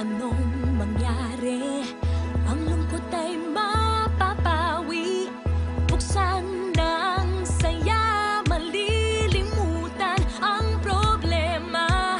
anong mangyari, ang lungkot ay mapapawi. Buksan ng saya, malilimutan ang problema.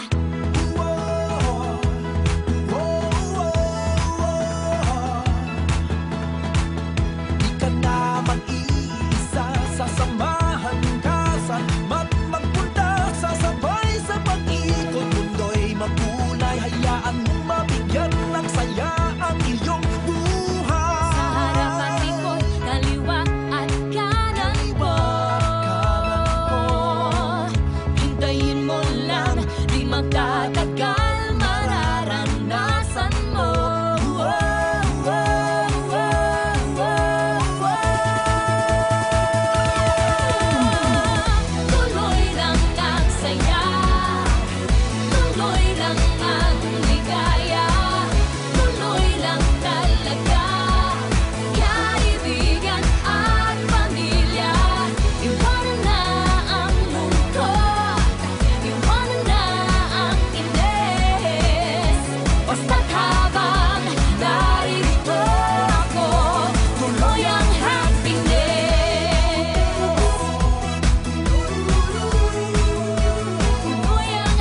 Di ka na mag-iisa, sasamahan ka saan man magpunta. Sasabay sa pag-ikot, mundo'y magkulay. Hayaan mong mabigyan ng saya ang iyong buhay. Sa harapan, likod, kaliwa at kanan mo, hintayin mo lang, di magtatagal, mararanasan mo. Tuloy lang ang saya, tuloy lang ang ligaya, tuloy lang talaga. Kaibigan at pamilya, iwanan na ang lungkot, iwanan na ang inis. Basta't habang narito ako, tuloy ang happiness. Tuloy ang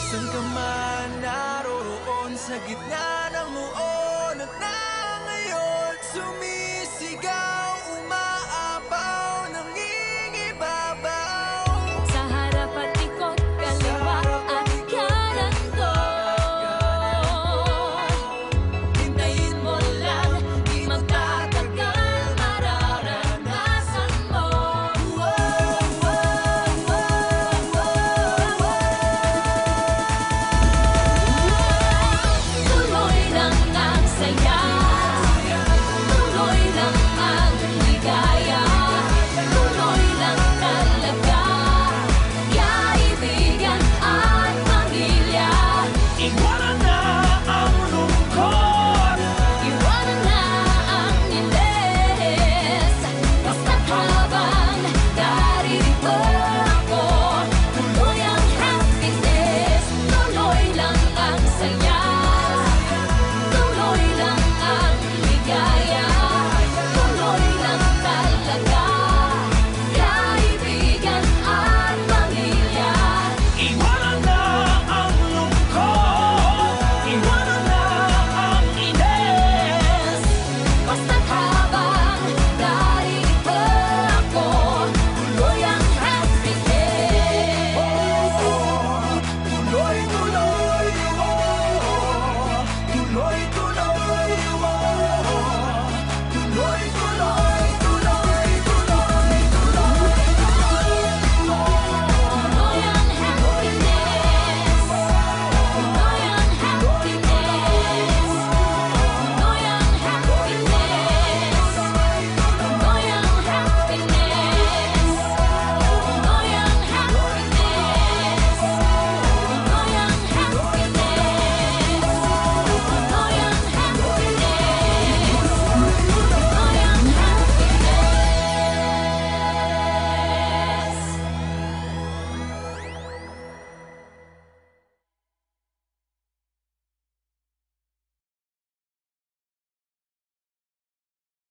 Saan ka man naroroon sa gitna ng muon,